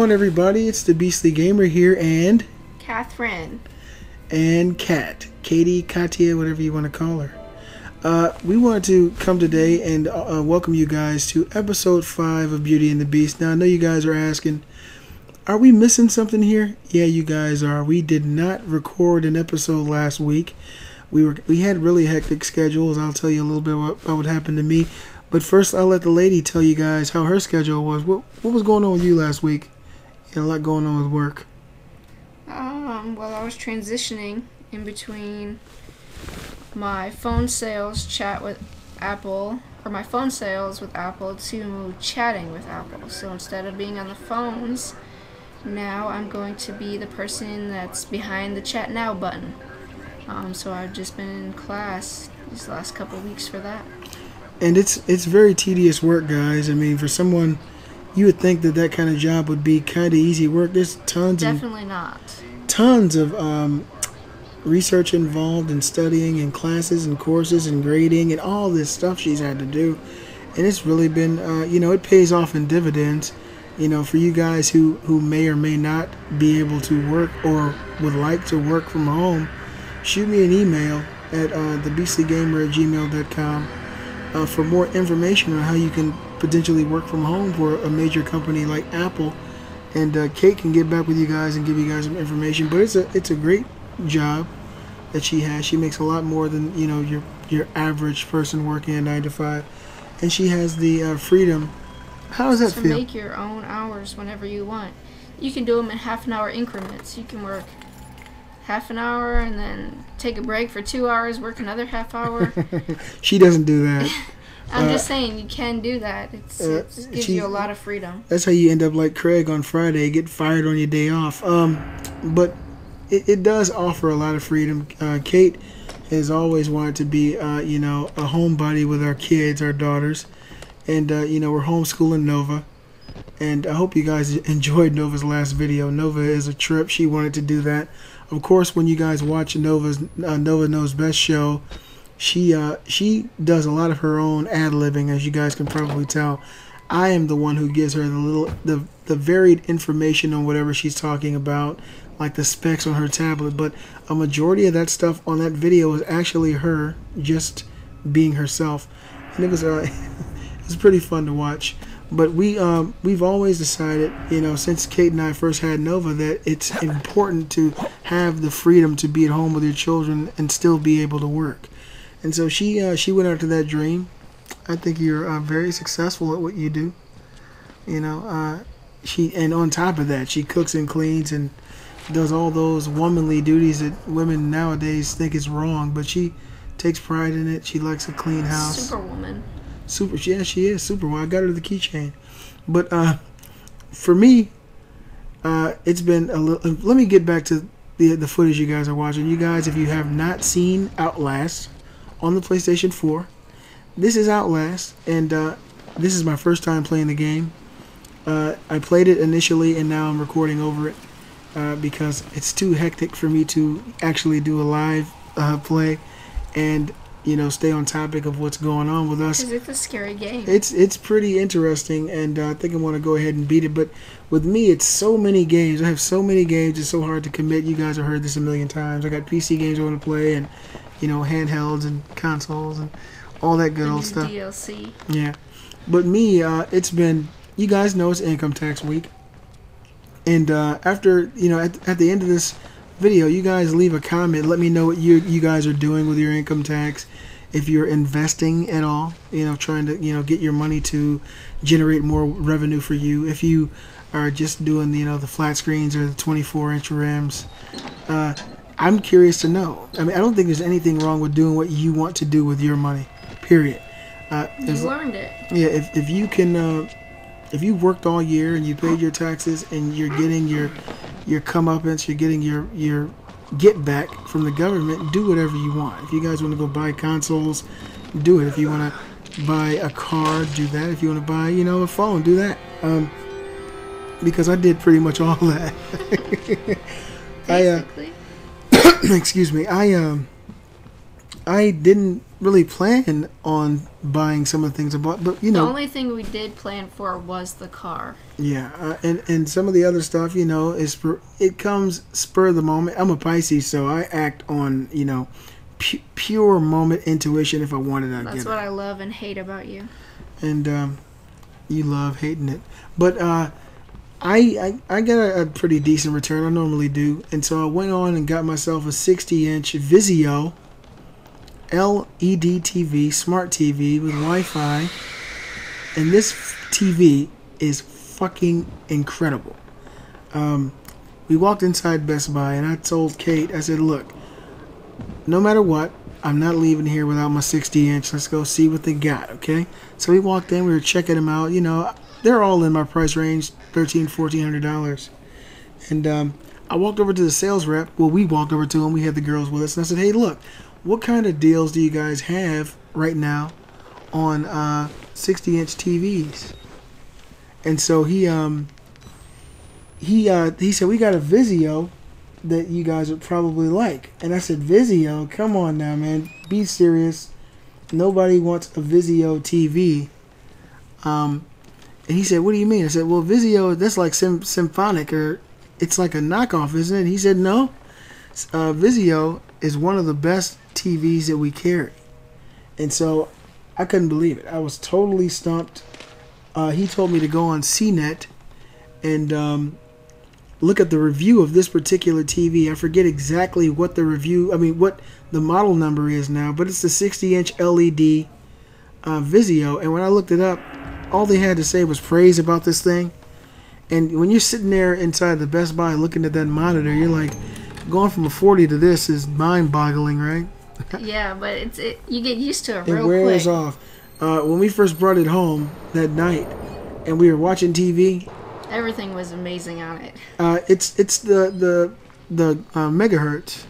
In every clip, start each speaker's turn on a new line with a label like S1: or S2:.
S1: on, everybody? It's the Beastly Gamer here, and
S2: Catherine,
S1: and Kat, Katie, Katia, whatever you want to call her. We wanted to come today and welcome you guys to episode 5 of Beauty and the Beast. Now, I know you guys are asking, are we missing something here? Yeah, you guys are. We did not record an episode last week. We had really hectic schedules. I'll tell you a little bit about what happened to me. But first, I'll let the lady tell you guys how her schedule was. What was going on with you last week? You had a lot going on with work.
S2: Well, I was transitioning in between my phone sales chat with Apple, or my phone sales with Apple, to chatting with Apple. So instead of being on the phones, now I'm going to be the person that's behind the chat now button. So I've just been in class these last couple of weeks for that.
S1: And it's very tedious work, guys. I mean, for someone, you would think that kind of job would be kind of easy work. There's tons of research involved in studying and classes and courses and grading and all this stuff she's had to do. And it's really been, it pays off in dividends. For you guys who may or may not be able to work or would like to work from home, shoot me an email at thebeastlygamer@gmail.com. For more information on how you can potentially work from home for a major company like Apple. And Kate can get back with you guys and give you guys some information. But it's a great job that she has. She makes a lot more than your average person working a 9 to 5, and she has the freedom. How does that feel?
S2: To make your own hours whenever you want. You can do them in half-an-hour increments. You can work half an hour and then take a break for 2 hours, work another half hour.
S1: She doesn't do that.
S2: I'm just saying, you can do that. It gives you a lot of freedom.
S1: That's how you end up like Craig on Friday, get fired on your day off. But it does offer a lot of freedom. Kate has always wanted to be, a homebody with our kids, our daughters. And, we're homeschooling Nova. And I hope you guys enjoyed Nova's last video. Nova is a trip. She wanted to do that. Of course, when you guys watch Nova's Nova Knows Best show, she does a lot of her own ad-libbing, as you guys can probably tell. I am the one who gives her the varied information on whatever she's talking about, like the specs on her tablet. But a majority of that stuff on that video is actually her just being herself, and it was pretty fun to watch. But we've always decided, since Kate and I first had Nova, that it's important to have the freedom to be at home with your children and still be able to work. And so she went after that dream. I think you're very successful at what you do. And on top of that, she cooks and cleans and does all those womanly duties that women nowadays think is wrong. But she takes pride in it. She likes a clean house.
S2: Superwoman.
S1: Yeah, she is Superwoman. I got her the keychain. But for me, it's been a little. Let me get back to the footage you guys are watching. You guys, if you have not seen Outlast on the PlayStation 4, this is Outlast, and this is my first time playing the game. I played it initially, and now I'm recording over it because it's too hectic for me to actually do a live play and stay on topic of what's going on with us.
S2: Because it's a scary game.
S1: It's pretty interesting, and I think I want to go ahead and beat it. But with me, it's so many games. I have so many games. It's so hard to commit. You guys have heard this a million times. I got PC games I want to play, and handhelds and consoles and all that good old stuff.
S2: DLC.
S1: Yeah, but me, it's been. You guys know it's income tax week, and after at the end of this video, you guys leave a comment. Let me know what you guys are doing with your income tax. If you're investing at all, trying to get your money to generate more revenue for you. If you are just doing the flat screens or the 24-inch rims, I'm curious to know. I mean, I don't think there's anything wrong with doing what you want to do with your money. Period.
S2: You learned it.
S1: Yeah. If you can. If you worked all year and you paid your taxes and you're getting your comeuppance, you're getting your get back from the government, do whatever you want. If you guys want to go buy consoles, do it. If you want to buy a car, do that. If you want to buy, a phone, do that. Because I did pretty much all that.
S2: Basically.
S1: Excuse me. I didn't really plan on buying some of the things I bought, but
S2: The only thing we did plan for was the car.
S1: Yeah, and some of the other stuff, it comes spur of the moment. I'm a Pisces, so I act on, pure moment intuition. If I want it, I get it.
S2: That's what I love and hate about you.
S1: And you love hating it, but I got a pretty decent return. I normally do, and so I went on and got myself a 60-inch Vizio LED TV, smart TV with Wi-Fi, and this TV is fucking incredible. We walked inside Best Buy, and I told Kate, I said, look, no matter what, I'm not leaving here without my 60-inch. Let's go see what they got, okay? So we walked in, we were checking them out. They're all in my price range, $1,300, $1,400. And I walked over to the sales rep. Well, we walked over to him. We had the girls with us. And I said, hey, look, what kind of deals do you guys have right now on 60-inch TVs? And so he said, we got a Vizio that you guys would probably like. And I said, Vizio? Come on now, man. Be serious. Nobody wants a Vizio TV. And he said, what do you mean? I said, well, Vizio, that's like Symphonic, or it's like a knockoff, isn't it? He said, no. Vizio is one of the best TVs that we carry. And so I couldn't believe it. I was totally stumped. He told me to go on CNET and look at the review of this particular TV. I forget exactly what what the model number is now, but it's the 60-inch LED Vizio. And when I looked it up, all they had to say was praise about this thing. And when you're sitting there inside the Best Buy looking at that monitor, you're like, going from a 40 to this is mind-boggling, right?
S2: Yeah, but you get used to it
S1: real quick. It wears off. When we first brought it home that night, and we were watching TV,
S2: everything was amazing on it.
S1: It's the megahertz.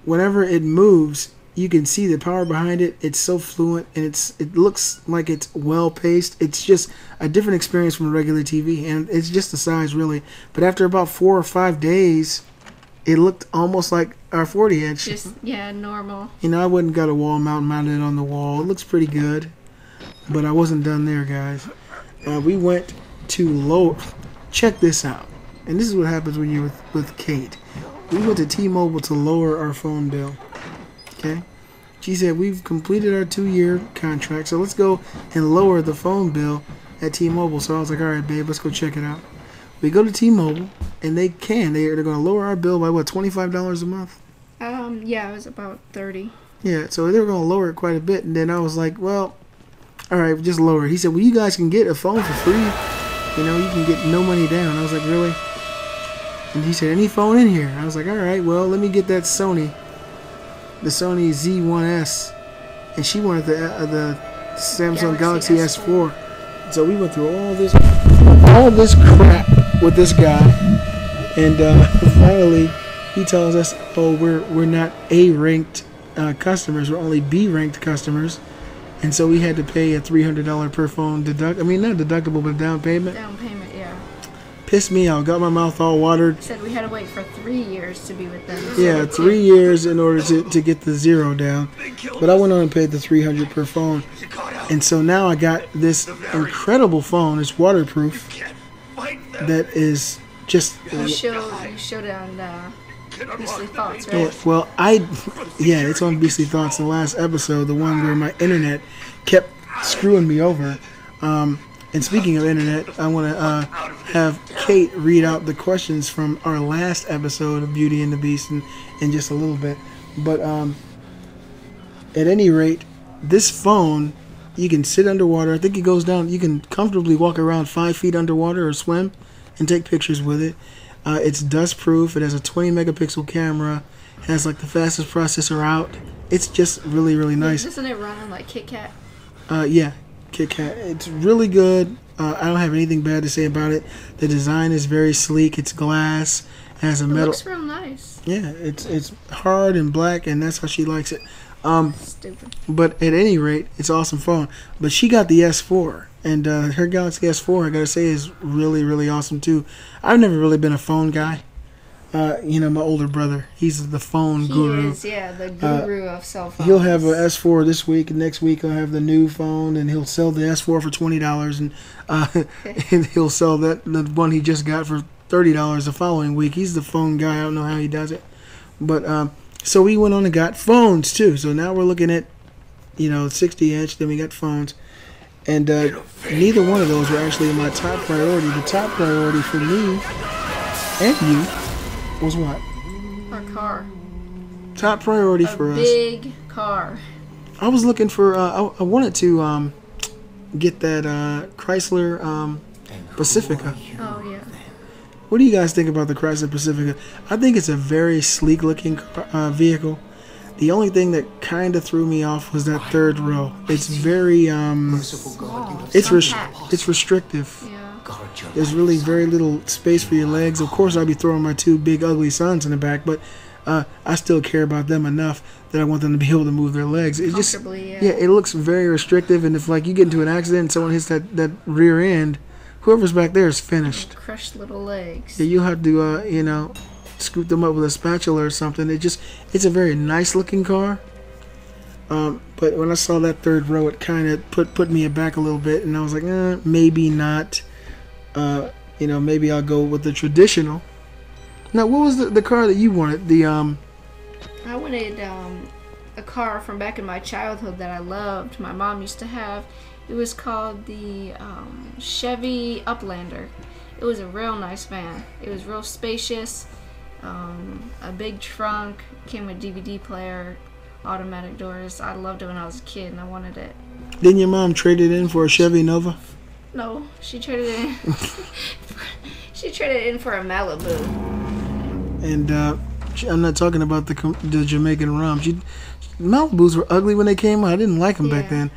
S1: Whenever it moves, you can see the power behind it. It's so fluent, and it looks like it's well paced. It's just a different experience from a regular TV, and it's just the size, really. But after about 4 or 5 days, it looked almost like our 40-inch.
S2: Just, yeah, normal.
S1: I wouldn't got a wall mount mounted on the wall. It looks pretty good, but I wasn't done there, guys. We went to lower. Check this out, and this is what happens when you're with Kate. We went to T-Mobile to lower our phone bill. Okay, she said we've completed our 2-year contract, so let's go and lower the phone bill at T-Mobile. So I was like, all right, babe, let's go check it out. We go to T-Mobile, and they're going to lower our bill by what, $25 a month?
S2: Yeah, it was about 30.
S1: Yeah, so they were going to lower it quite a bit, and then I was like, well, all right, just lower it. He said, well, you guys can get a phone for free. You can get no money down. I was like, really? And he said, any phone in here? I was like, all right, well, let me get that Sony. The Sony Z1S, and she wanted the Samsung Galaxy S4. So we went through all this crap with this guy, and finally he tells us, "Oh, we're not A-ranked customers; we're only B-ranked customers," and so we had to pay a $300 per phone not deductible, but down payment.
S2: Down payment, yeah.
S1: Pissed me out. Got my mouth all watered.
S2: Said we had to wait for 3 years to be with them.
S1: Yeah, 3 years in order to get the zero down. But I went on and paid the $300 per phone. And so now I got this incredible phone. It's waterproof. That is just...
S2: You showed it on Beastly Thoughts, right?
S1: Yeah, well, it's on Beastly Thoughts, the last episode, the one where my internet kept screwing me over. And speaking of internet, I want to have Kate read out the questions from our last episode of Beauty and the Beast in just a little bit. But at any rate, this phone, you can sit underwater. I think it goes down. You can comfortably walk around 5 feet underwater or swim and take pictures with it. It's dust proof. It has a 20 megapixel camera. It has like the fastest processor out. It's just really, really nice.
S2: Doesn't it run on like Kit Kat?
S1: Yeah. Kit Kat. It's really good. I don't have anything bad to say about it. The design is very sleek. It's glass. It has a metal. It
S2: looks real nice.
S1: Yeah, it's hard and black, and that's how she likes it.
S2: Stupid.
S1: But at any rate, it's an awesome phone. But she got the S4, and her Galaxy S4, I gotta say, is really, really awesome too. I've never really been a phone guy. My older brother. He's the phone guru.
S2: He is, yeah, the guru of cell phones.
S1: He'll have a S4 this week, and next week he'll have the new phone, and he'll sell the S4 for $20, and and he'll sell the one he just got for $30 the following week. He's the phone guy. I don't know how he does it, but so we went on and got phones too. So now we're looking at 60-inch. Then we got phones, and neither one of those were actually my top priority. The top priority for me and you was what?
S2: Our car.
S1: Top priority for us.
S2: A big car.
S1: I was looking for. I wanted to get that Chrysler Pacifica.
S2: Oh yeah.
S1: What do you guys think about the Chrysler Pacifica? I think it's a very sleek looking vehicle. The only thing that kind of threw me off was that third row. It's very it's restrictive.
S2: Yeah.
S1: There's really very little space for your legs. Of course, I'll be throwing my two big ugly sons in the back, but I still care about them enough that I want them to be able to move their legs. It just it looks very restrictive, and if like you get into an accident and someone hits that rear end, whoever's back there is finished.
S2: Crushed little legs.
S1: Yeah, you'll have to scoop them up with a spatula or something. It's a very nice looking car. But when I saw that third row, it kind of put me aback a little bit, and I was like, maybe not. Maybe I'll go with the traditional. Now, what was the car that you wanted?
S2: I wanted a car from back in my childhood that I loved. My mom used to have. It was called the Chevy Uplander. It was a real nice van. It was real spacious. A big trunk. Came with DVD player, automatic doors. I loved it when I was a kid, and I wanted it.
S1: Didn't your mom trade it in for a Chevy Nova?
S2: No, she traded it in. She traded it in for a Malibu.
S1: And I'm not talking about the Jamaican rum. Malibus were ugly when they came out. I didn't like them back then.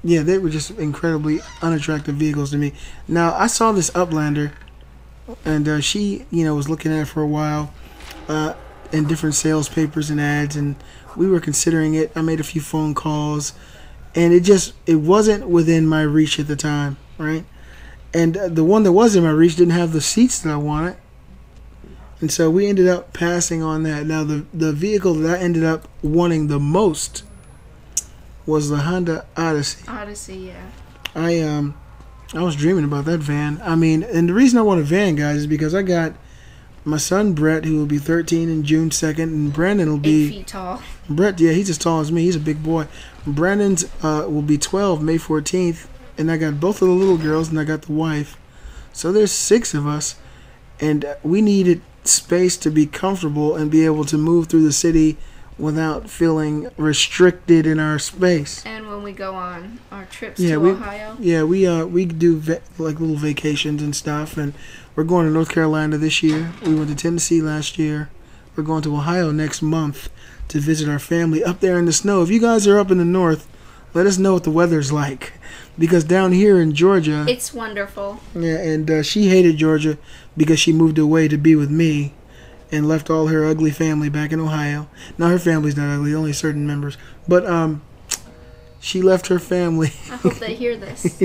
S1: They were just incredibly unattractive vehicles to me. Now, I saw this Uplander, and she, was looking at it for a while in different sales papers and ads, and we were considering it. I made a few phone calls. And it wasn't within my reach at the time, right? And the one that was in my reach didn't have the seats that I wanted. And so we ended up passing on that. Now, the vehicle that I ended up wanting the most was the Honda Odyssey.
S2: Odyssey, yeah.
S1: I was dreaming about that van. And the reason I want a van, guys, is because I got my son Brett, who will be 13 in June 2nd, and Brandon will be
S2: 8 feet tall.
S1: Brett, yeah, he's as tall as me. He's a big boy. Brandon's will be 12 May 14th, and I got both of the little girls, and I got the wife. So there's 6 of us, and we needed space to be comfortable and be able to move through the city without feeling restricted in our space.
S2: And when we go on our trips to Ohio.
S1: Yeah, we do like little vacations and stuff, and we're going to North Carolina this year. We went to Tennessee last year. We're going to Ohio next month to visit our family up there in the snow. If you guys are up in the north, let us know what the weather's like, because down here in Georgia,
S2: it's wonderful.
S1: Yeah, and she hated Georgia because she moved away to be with me and left all her ugly family back in Ohio. Now, her family's not ugly, only certain members. But she left her family.
S2: I hope they hear this.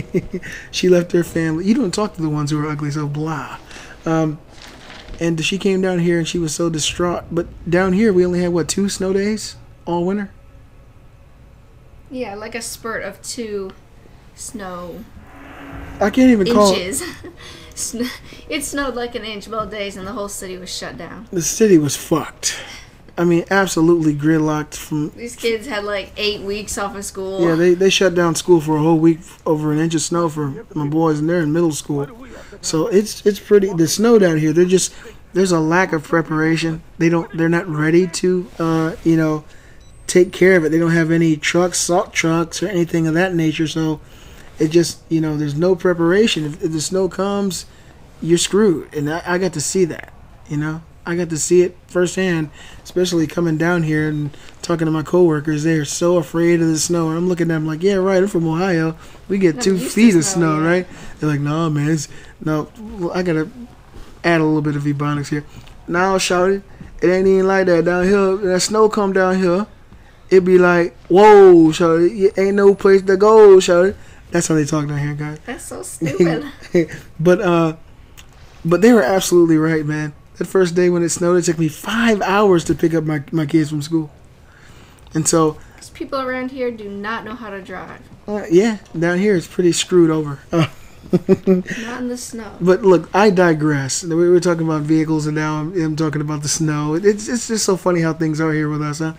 S1: She left her family. You don't talk to the ones who are ugly, so blah. And she came down here and she was so distraught. But down here, we only had, 2 snow days all winter?
S2: Yeah, like a spurt of 2 snow
S1: I can't even call it.
S2: Inches. It snowed like an inch both days, and the whole city was shut down.
S1: The city was fucked. Absolutely gridlocked.
S2: These kids had 8 weeks off of school.
S1: Yeah, they shut down school for a whole week over an inch of snow for my boys, and they're in middle school. So it's pretty. The snow down here, there's a lack of preparation. They're not ready to take care of it. They don't have any trucks, salt trucks, or anything of that nature. So it just there's no preparation. If the snow comes, you're screwed. And I got to see that. I got to see it firsthand, especially coming down here and talking to my coworkers. They're so afraid of the snow. And I'm looking at them like, yeah, right, I'm from Ohio. We get 2 feet of snow, right? They're like, no, man. I got to add a little bit of Ebonics here. Now, shout it ain't even like that down here. When that snow come down here, it be like, whoa, shout it. Ain't no place to go, shout it. That's how they talk down here, guys.
S2: That's so stupid.
S1: But But they were absolutely right, man. That first day when it snowed, it took me 5 hours to pick up my kids from school. And so...
S2: Because people around here do not know how to drive.
S1: Yeah, down here it's pretty screwed over.
S2: Not in the snow.
S1: But look, I digress. We were talking about vehicles, and now I'm talking about the snow. It's just so funny how things are here with us, huh?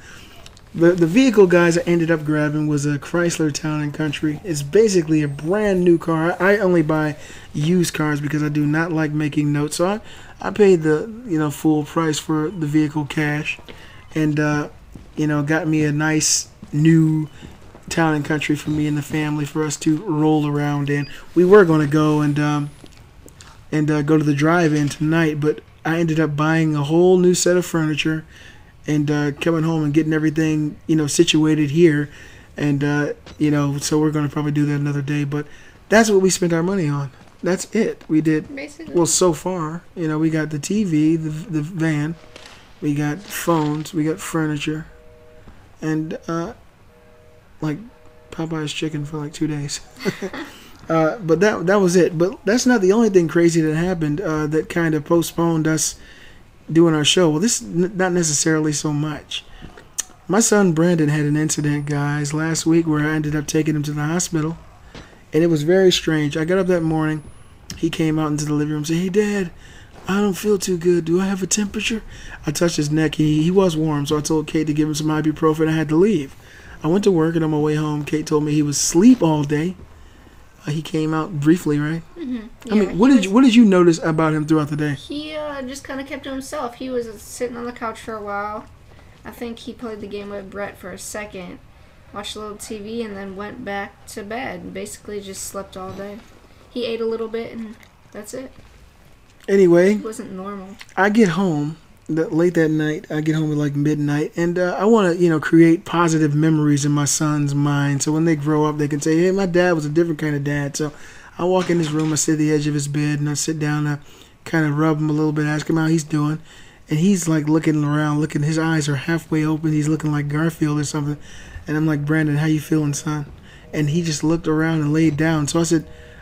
S1: The vehicle guys I ended up grabbing was a Chrysler Town and Country. It's basically a brand new car. I only buy used cars because I do not like making notes. So I paid the full price for the vehicle cash, and got me a nice new Town and Country for me and the family for us to roll around in. We were going to go and go to the drive-in tonight, but I ended up buying a whole new set of furniture and coming home and getting everything situated here, and so we're going to probably do that another day. But that's what we spent our money on. That's it. We did
S2: basically.
S1: Well, so far, we got the TV, the van, we got phones, we got furniture, and like Popeye's chicken for like 2 days. But that was it. But that's not the only thing crazy that happened that kind of postponed us doing our show. Well, this not necessarily so much. My son Brandon had an incident, guys, last week where I ended up taking him to the hospital. And it was very strange. I got up that morning. He came out into the living room and said, "Hey, Dad, I don't feel too good. Do I have a temperature?" I touched his neck. He was warm, so I told Kate to give him some ibuprofen. I had to leave. I went to work, and on my way home, Kate told me he was asleep all day. He came out briefly, right?
S2: Mm-hmm. Yeah,
S1: I mean, what did you notice about him throughout the day?
S2: He just kind of kept to himself. He was sitting on the couch for a while. I think he played the game with Brett for a second, watched a little TV, and then went back to bed. Basically just slept all day. He ate a little bit, and that's it.
S1: Anyway,
S2: it wasn't normal.
S1: I get home late that night. I get home at like midnight, and I want to create positive memories in my son's mind, so when they grow up they can say, "Hey, my dad was a different kind of dad." So I walk in his room, I sit at the edge of his bed, and I sit down, I kind of rub him a little bit, ask him how he's doing, and he's like looking around, his eyes are halfway open, he's looking like Garfield or something, and I'm like, "Brandon, how you feeling, son?" And he just looked around and laid down. So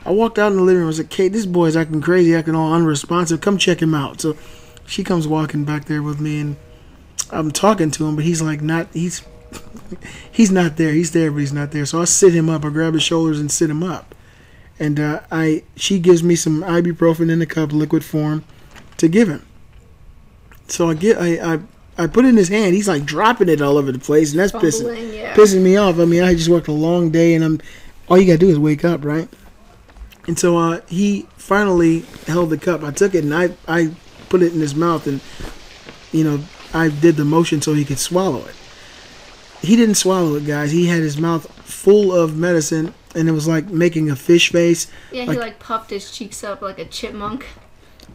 S1: I walked out in the living room, I said, "Kate, this boy's acting crazy, acting all unresponsive, come check him out." So she comes walking back there with me, and I'm talking to him, but he's like he's not there. He's there, but he's not there. So I sit him up. I grab his shoulders and sit him up. And she gives me some ibuprofen in a cup, liquid form, to give him. So I put it in his hand. He's like dropping it all over the place, and that's pissing me off. I mean, I just worked a long day, and all you gotta do is wake up, right? And so he finally held the cup. I took it, and I put it in his mouth, and I did the motion so he could swallow it. He didn't swallow it, guys. He had his mouth full of medicine, and it was like making a fish face.
S2: Yeah, he puffed his cheeks up like a chipmunk.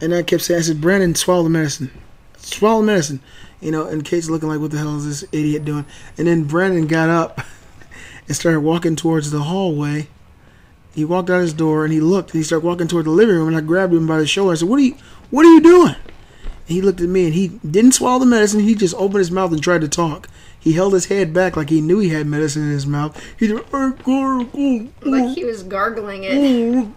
S1: And I kept saying, I said, "Brandon, swallow the medicine. Swallow the medicine." And Kate's looking like, "What the hell is this idiot doing?" And then Brandon got up and started walking towards the hallway. He walked out his door, and he looked, and he started walking toward the living room, and I grabbed him by the shoulder. I said, What are you doing?" And he looked at me, and he didn't swallow the medicine. He just opened his mouth and tried to talk. He held his head back like he knew he had medicine in his mouth. He did,
S2: like he was gargling it.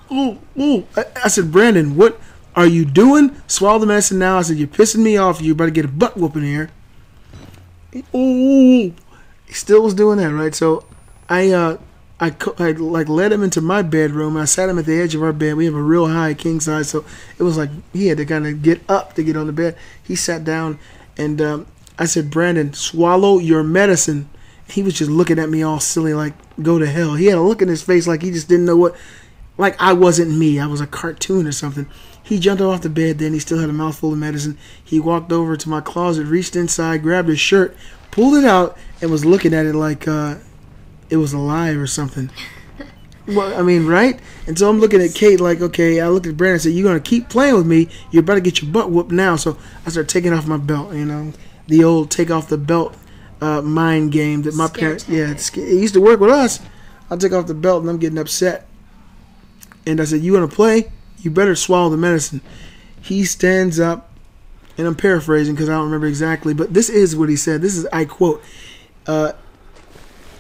S1: I said, "Brandon, what are you doing? Swallow the medicine now." I said, "You're pissing me off. You better get a butt whooping here." He still was doing that, right? So I led him into my bedroom. I sat him at the edge of our bed. We have a real high king size, so it was like he had to kind of get up to get on the bed. He sat down, and I said, "Brandon, swallow your medicine." He was just looking at me all silly, like, go to hell. He had a look in his face like he just didn't know what, like I wasn't me. I was a cartoon or something. He jumped off the bed then. He still had a mouthful of medicine. He walked over to my closet, reached inside, grabbed his shirt, pulled it out, and was looking at it like it was alive or something. Well, I mean, right? And so I'm looking at Kate like, okay, I looked at Brandon and said, "You're going to keep playing with me. You better get your butt whooped now." So I started taking off my belt, the old take off the belt mind game that my parents, it used to work with us. I'll take off the belt and I'm getting upset. And I said, "You want to play? You better swallow the medicine." He stands up, and I'm paraphrasing because I don't remember exactly, but this is what he said. This is, I quote,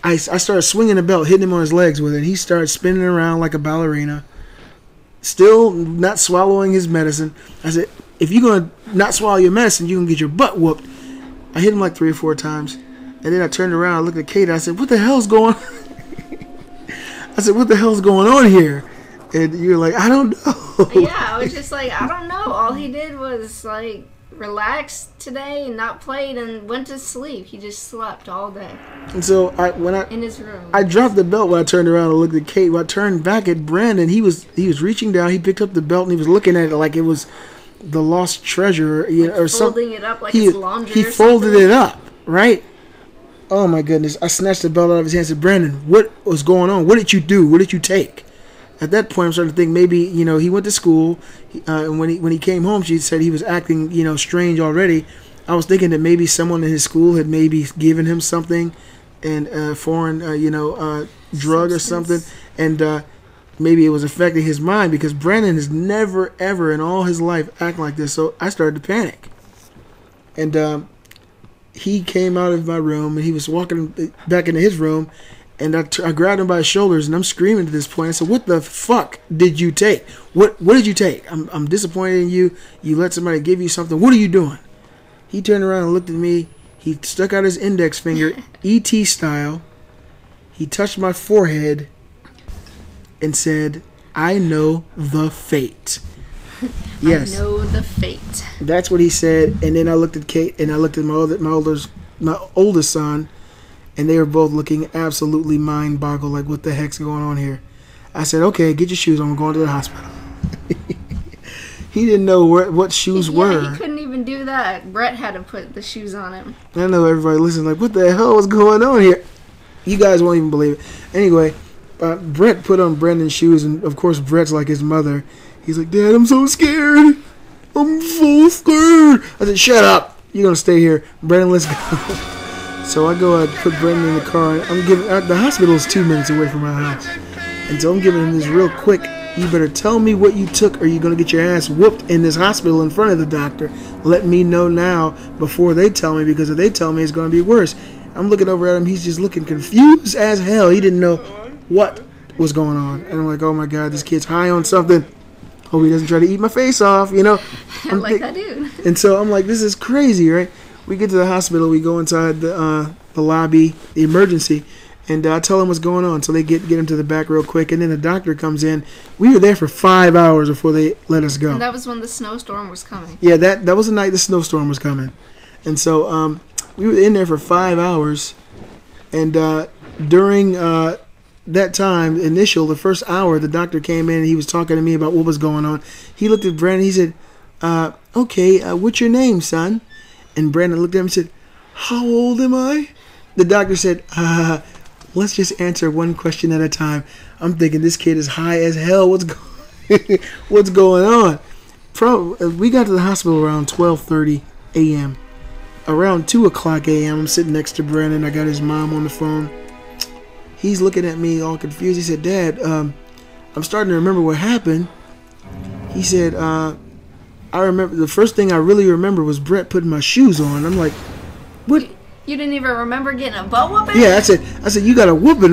S1: I started swinging the belt, hitting him on his legs with it. He started spinning around like a ballerina. still not swallowing his medicine. I said, if you're going to not swallow your medicine, you can get your butt whooped. I hit him like 3 or 4 times. And then I turned around, I looked at Kate, and I said, what the hell's going on? I said, what the hell's going on here? And you're like, I don't know.
S2: Yeah, I was just like, I don't know. All he did was, like, relax today and not played and went to sleep. He just slept all day.
S1: And so
S2: in his room.
S1: I dropped the belt when I turned around and looked at Kate. When I turned back at Brandon, he was reaching down. He picked up the belt and he was looking at it like it was the lost treasure, or something.
S2: Folding it up like it's laundry.
S1: He folded it up, right? Oh my goodness! I snatched the belt out of his hand and said, "Brandon, what was going on? What did you do? What did you take?" At that point, I'm starting to think maybe he went to school, and when he came home, she said he was acting strange already. I was thinking that maybe someone in his school had maybe given him something, and foreign drug or something, and maybe it was affecting his mind because Brandon has never ever in all his life acted like this. So I started to panic, and he came out of my room and he was walking back into his room. And I grabbed him by his shoulders, and I'm screaming to this point. I said, "What the fuck did you take? What did you take? I'm disappointed in you. You let somebody give you something. What are you doing?" He turned around and looked at me. He stuck out his index finger, E.T. style. He touched my forehead and said, "I know the fate." Yes.
S2: I know the fate.
S1: That's what he said. And then I looked at Kate, and I looked at my oldest son. And they were both looking absolutely mind-boggled, like, what the heck's going on here? I said, okay, get your shoes on. We're going to the hospital. He didn't know what shoes were.
S2: He couldn't even do that. Brett had to put the shoes on him.
S1: I know everybody listening, like, what the hell is going on here? You guys won't even believe it. Anyway, Brett put on Brendan's shoes, and, of course, Brett's like his mother. He's like, Dad, I'm so scared. I'm so scared. I said, shut up. You're going to stay here. Brendan, let's go. So I go put Brendan in the car. I'm giving the hospital is 2 minutes away from my house, and so I'm giving him this real quick. You better tell me what you took, or you're gonna get your ass whooped in this hospital in front of the doctor. Let me know now before they tell me, because if they tell me, it's gonna be worse. I'm looking over at him. He's just looking confused as hell. He didn't know what was going on, and I'm like, oh my god, this kid's high on something. Hope he doesn't try to eat my face off,
S2: I like that dude.
S1: And so I'm like, this is crazy, right? We get to the hospital. We go inside the lobby, the emergency, and I tell them what's going on. So they get him to the back real quick, and then the doctor comes in. We were there for 5 hours before they let us go.
S2: And that was when the snowstorm was coming.
S1: Yeah, that was the night the snowstorm was coming. And so we were in there for 5 hours, and during that time, the first hour, the doctor came in and he was talking to me about what was going on. He looked at Brandon. He said, okay, what's your name, son? And Brandon looked at him and said, how old am I? The doctor said, let's just answer one question at a time. I'm thinking this kid is high as hell. What's going on? We got to the hospital around 12:30 a.m. Around 2 o'clock a.m., I'm sitting next to Brandon. I got his mom on the phone. He's looking at me all confused. He said, Dad, I'm starting to remember what happened. He said, I remember, the first thing I really remember was Brett putting my shoes on. I'm like, what?
S2: You didn't even remember getting a butt whooping?
S1: Yeah, I said, you got a whooping.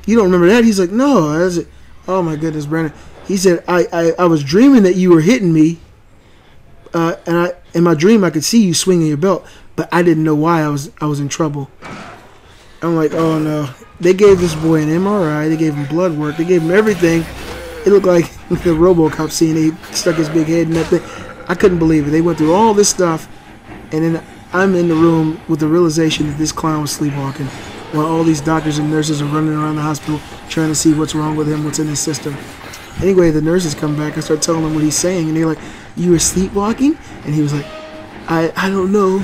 S1: You don't remember that? He's like, no. I said, oh my goodness, Brandon. He said, I was dreaming that you were hitting me. And in my dream, I could see you swinging your belt, but I didn't know why I was in trouble. I'm like, oh no. They gave this boy an MRI. They gave him blood work. They gave him everything. It looked like the RoboCop scene. They stuck his big head in that thing. I couldn't believe it. They went through all this stuff, and then I'm in the room with the realization that this clown was sleepwalking, while all these doctors and nurses are running around the hospital trying to see what's wrong with him, what's in his system. Anyway, the nurses come back. I start telling them what he's saying, and they're like, you were sleepwalking? And he was like, I don't know.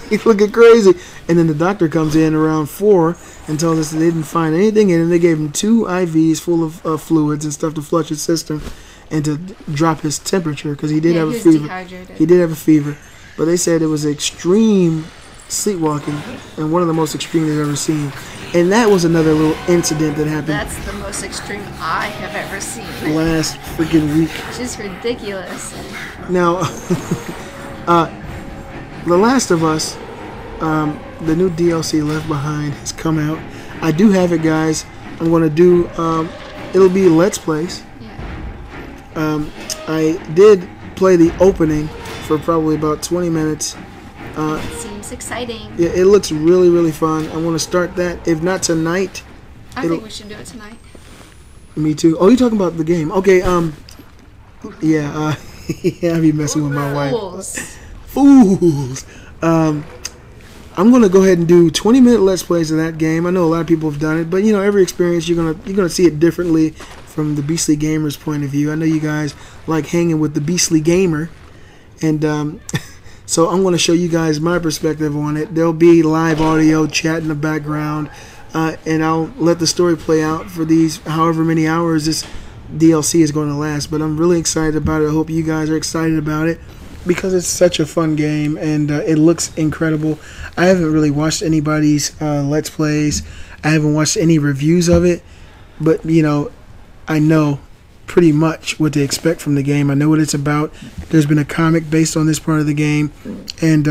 S1: He's looking crazy. And then the doctor comes in around 4 and tells us that they didn't find anything in him. They gave him 2 IVs full of fluids and stuff to flush his system and to drop his temperature, because he did have a fever.
S2: Dehydrated.
S1: He did have a fever. But they said it was extreme sleepwalking, and one of the most extreme they've ever seen. And that was another little incident that happened.
S2: That's the most extreme I have ever seen.
S1: Last freaking week.
S2: Just ridiculous.
S1: Now, The Last of Us, the new DLC Left Behind has come out. I do have it, guys. I'm going to do, it'll be Let's Plays. I did play the opening for probably about 20 minutes.
S2: It seems exciting.
S1: Yeah, it looks really, really fun. I want to start that. If not tonight,
S2: I think we should do it tonight.
S1: Me too. Oh, you're talking about the game? Okay. Yeah. Yeah, I be messing with my wife. Fools. I'm gonna go ahead and do 20-minute let's plays of that game. I know a lot of people have done it, but you know, every experience you're gonna see it differently from the Beastly Gamer's point of view. I know you guys like hanging with the Beastly Gamer, and so I'm gonna show you guys my perspective on it. There'll be live audio, chat in the background, and I'll let the story play out for these however many hours this DLC is going to last. But I'm really excited about it. I hope you guys are excited about it, because it's such a fun game and it looks incredible. I haven't really watched anybody's Let's Plays. I haven't watched any reviews of it, but you know, I know pretty much what to expect from the game. I know what it's about. There's been a comic based on this part of the game, and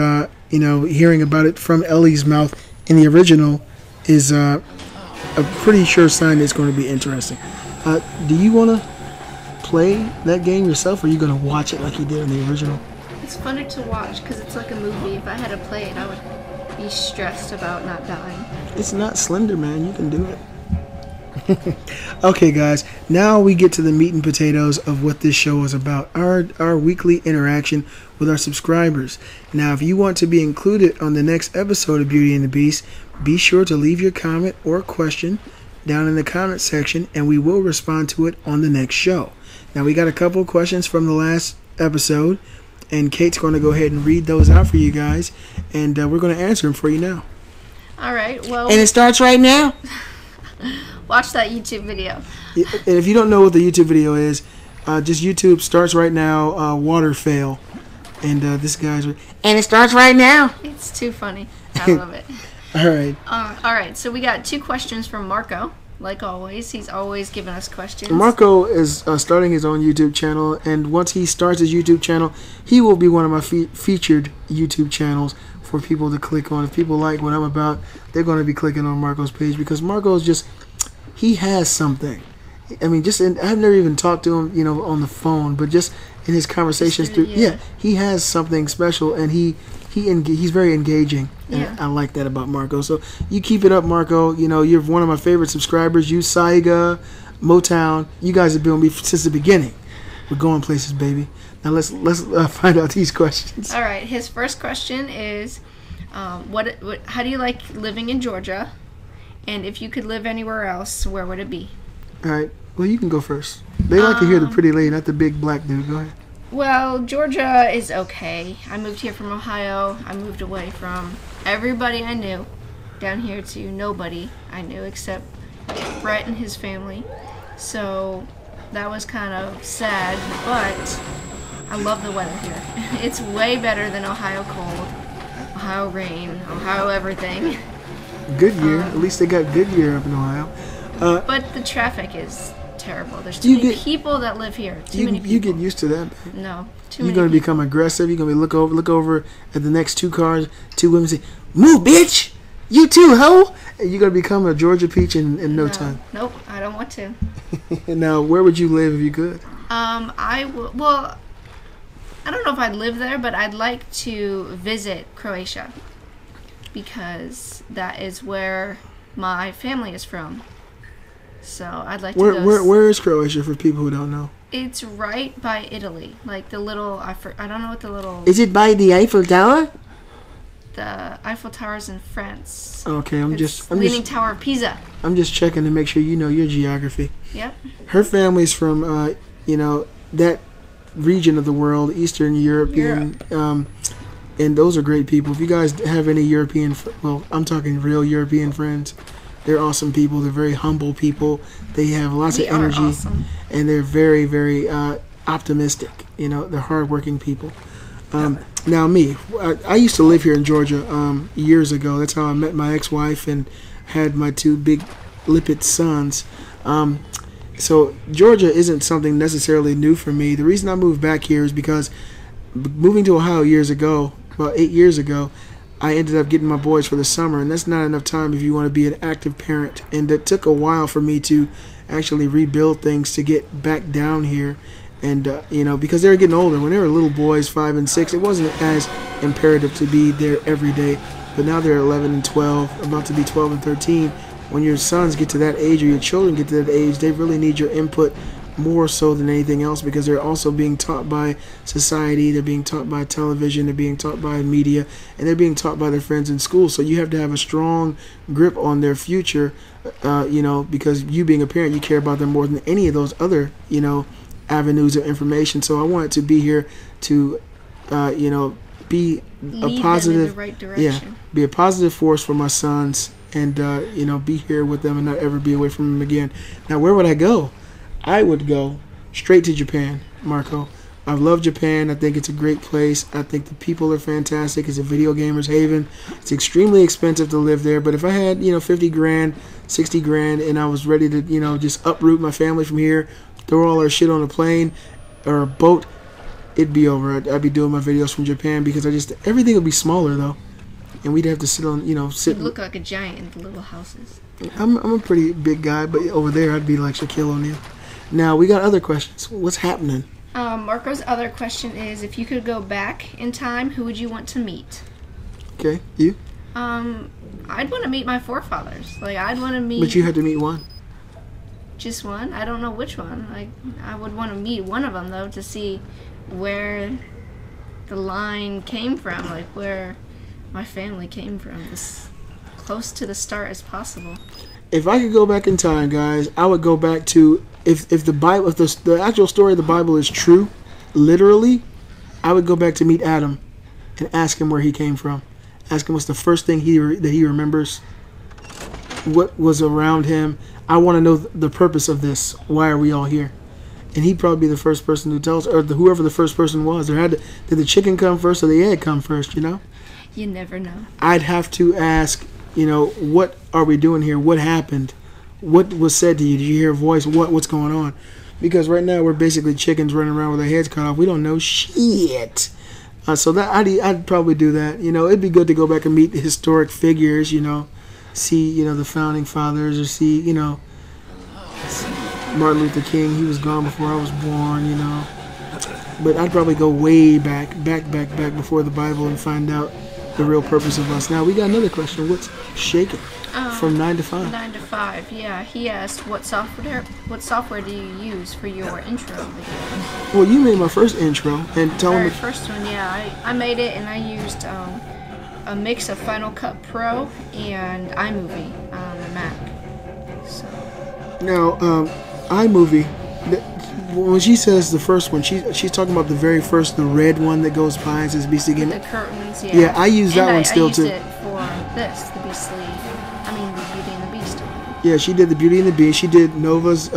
S1: you know, hearing about it from Ellie's mouth in the original is a pretty sure sign that it's going to be interesting. Do you want to play that game yourself, or are you going to watch it like you did in the original?
S2: It's funner to watch because it's like a movie. If I had to play it, I would be stressed about not dying.
S1: It's not Slender Man. You can do it. Okay, guys. Now we get to the meat and potatoes of what this show is about. Our weekly interaction with our subscribers. Now, if you want to be included on the next episode of Beauty and the Beast, be sure to leave your comment or question down in the comment section, and we will respond to it on the next show. Now, we got a couple of questions from the last episode, and Kate's going to go ahead and read those out for you guys, and we're going to answer them for you now.
S2: All right, well...
S1: And it starts right now.
S2: Watch that YouTube video.
S1: And if you don't know what the YouTube video is, just YouTube starts right now, water fail. And this guy's... And it starts right now.
S2: It's too funny. I love it.
S1: All right.
S2: All right, so we got 2 questions from Marco. Like always, he's always giving us questions.
S1: Marco is starting his own YouTube channel, and once he starts his YouTube channel, he will be one of my featured YouTube channels for people to click on. If people like what I'm about, they're going to be clicking on Marco's page, because Marco's just, he has something. I mean, I've never even talked to him, you know, on the phone, but just in his conversations, he has something special, and he's very engaging, and I like that about Marco. So you keep it up, Marco. You know, you're one of my favorite subscribers. You, Saiga, Motown, you guys have been with me since the beginning. We're going places, baby. Now let's find out these questions.
S2: All right, his first question is, how do you like living in Georgia? And if you could live anywhere else, where would it be?
S1: All right, well, you can go first. They like to hear the pretty lady, not the big black dude. Go ahead.
S2: Well, Georgia is okay. I moved here from Ohio. I moved away from everybody I knew down here to nobody I knew except Brett and his family. So that was kind of sad, but I love the weather here. It's way better than Ohio cold, Ohio rain, Ohio everything.
S1: Goodyear. At least they got Goodyear up in Ohio.
S2: But the traffic is terrible. There's too many people that live here. Too many people.
S1: You get used to that, babe.
S2: No,
S1: You're going to become aggressive. You're going to look over at the next 2 cars, 2 women, say, "Move, bitch! You too, ho!" And you're going to become a Georgia peach in no time.
S2: Nope, I don't want to.
S1: Now, where would you live if you could?
S2: Well, I don't know if I'd live there, but I'd like to visit Croatia, because that is where my family is from. So I'd like to go.
S1: Where is Croatia for people who don't know?
S2: It's right by Italy, like the little. I don't know what the little.
S1: Is it by the Eiffel Tower?
S2: The Eiffel Tower's in France.
S1: Okay, I'm
S2: Leaning Tower of Pisa.
S1: I'm just checking to make sure you know your geography.
S2: Yep.
S1: Her family's from that region of the world, Eastern European. And those are great people. If you guys have any European, I'm talking real European friends, they're awesome people. They're very humble people. They have lots of energy,
S2: awesome.
S1: And they're very, very optimistic. You know, they're hardworking people. Now, me, I used to live here in Georgia years ago. That's how I met my ex-wife and had my 2 big lipid sons. So Georgia isn't something necessarily new for me. The reason I moved back here is because moving to Ohio years ago, about 8 years ago, I ended up getting my boys for the summer, and that's not enough time if you want to be an active parent. And it took a while for me to actually rebuild things to get back down here. And because they were getting older. When they were little boys, 5 and 6, it wasn't as imperative to be there every day. But now they're 11 and 12, about to be 12 and 13. When your sons get to that age, or your children get to that age, they really need your input more so than anything else, because they're also being taught by society, they're being taught by television, they're being taught by media, and they're being taught by their friends in school. So you have to have a strong grip on their future, because you being a parent, you care about them more than any of those other, avenues of information. So I wanted to be here to, be
S2: Lead
S1: a positive,
S2: them in the right direction.
S1: be a positive force for my sons, and be here with them and not ever be away from them again. Now, where would I go? I would go straight to Japan, Marco. I love Japan. I think it's a great place. I think the people are fantastic. It's a video gamer's haven. It's extremely expensive to live there, but if I had 50 grand, 60 grand, and I was ready to just uproot my family from here, throw all our shit on a plane or a boat, it'd be over. I'd be doing my videos from Japan, because everything would be smaller though, and we'd have to sit on
S2: You'd look like a giant in the little houses.
S1: I'm a pretty big guy, but over there I'd be like Shaquille O'Neal. Now we got other questions. What's happening?
S2: Marco's other question is, if you could go back in time, who would you want to meet?
S1: Okay, you?
S2: I'd want to meet my forefathers. Like, I'd want to meet.
S1: But you had to meet one.
S2: Just one? I don't know which one. Like, I would want to meet one of them though, to see where the line came from, like where my family came from, as close to the start as possible.
S1: If I could go back in time, guys, I would go back to if the Bible, if the actual story of the Bible is true, literally, I would go back to meet Adam and ask him where he came from. Ask him what's the first thing that he remembers. What was around him. I want to know the purpose of this. Why are we all here? And he'd probably be the first person who tells, or whoever the first person was. Did the chicken come first or the egg come first? You
S2: never know.
S1: I'd have to ask, what are we doing here? What happened? What was said to you? Did you hear a voice? What's going on? Because right now we're basically chickens running around with our heads cut off. We don't know shit. So that I'd probably do that. It'd be good to go back and meet the historic figures. See the founding fathers, or see Martin Luther King. He was gone before I was born. But I'd probably go way back before the Bible and find out the real purpose of us. Now we got another question. What's shaking? From 9 to 5.
S2: 9 to 5. Yeah, he asked what software do you use for your intro videos?
S1: Well, you made my first intro, and tell
S2: Our
S1: me.
S2: first one, yeah, I made it, and I used a mix of Final Cut Pro and iMovie on the Mac. So.
S1: Now, iMovie. When she says the first one, she's talking about the very first, the red one that goes by and says Beastly Gamer.
S2: The curtains, yeah.
S1: Yeah, I use that one still too.
S2: I used it for this, the Beauty and the Beast.
S1: Yeah, she did the Beauty and the Beast. She did Nova's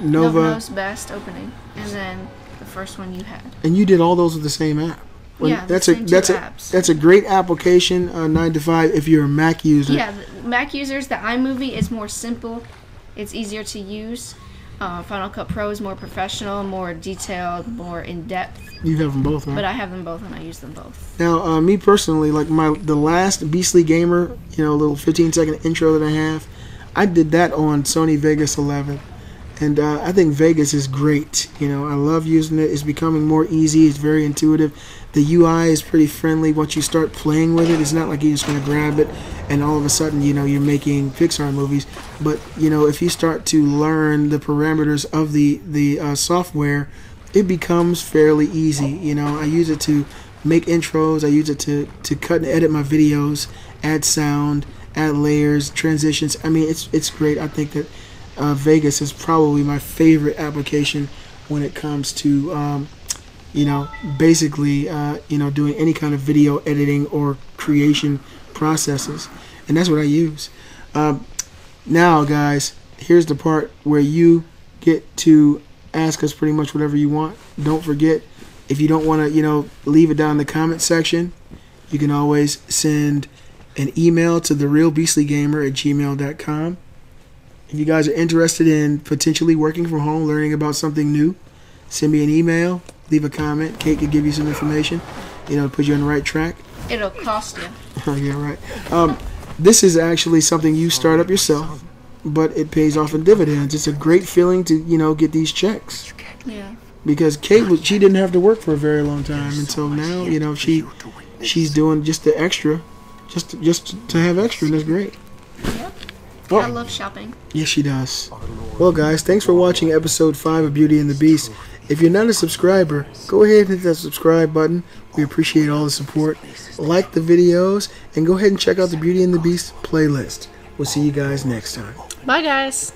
S2: Nova's Best opening, and then the first one you had.
S1: And you did all those with the same app.
S2: Yeah,
S1: that's a great application. 9 to 5 if you're a Mac user.
S2: Yeah, the Mac users, the iMovie is more simple. It's easier to use. Final Cut Pro is more professional, more detailed, more in depth.
S1: You have them both, right?
S2: But I have them both, and I use them both.
S1: Now, me personally, like the last Beastly Gamer, little 15-second intro that I have, I did that on Sony Vegas 11, and I think Vegas is great. I love using it. It's becoming more easy. It's very intuitive. The UI is pretty friendly once you start playing with it. It's not like you're just going to grab it and all of a sudden, you're making Pixar movies. But, if you start to learn the parameters of the software, it becomes fairly easy. I use it to make intros. I use it to cut and edit my videos, add sound, add layers, transitions. I mean, it's great. I think that Vegas is probably my favorite application when it comes to basically doing any kind of video editing or creation processes, and that's what I use. Now, guys, here's the part where you get to ask us pretty much whatever you want. Don't forget, if you don't want to leave it down in the comment section, you can always send an email to therealbeastlygamer@gmail.com. If you guys are interested in potentially working from home, learning about something new, send me an email, leave a comment. Kate could give you some information, put you on the right track.
S2: It'll cost you.
S1: Yeah, right. This is actually something you start up yourself, but it pays off in dividends. It's a great feeling to, get these checks.
S2: Yeah.
S1: because Kate she didn't have to work for a very long time, and so now you know she's doing just the extra, just to have extra, and that's great.
S2: Yep.
S1: Oh.
S2: I love shopping.
S1: Yes, she does. Well, guys, thanks for watching episode 5 of Beauty and the Beast. If you're not a subscriber, go ahead and hit that subscribe button. We appreciate all the support. Like the videos, and go ahead and check out the Beauty and the Beast playlist. We'll see you guys next time.
S2: Bye, guys.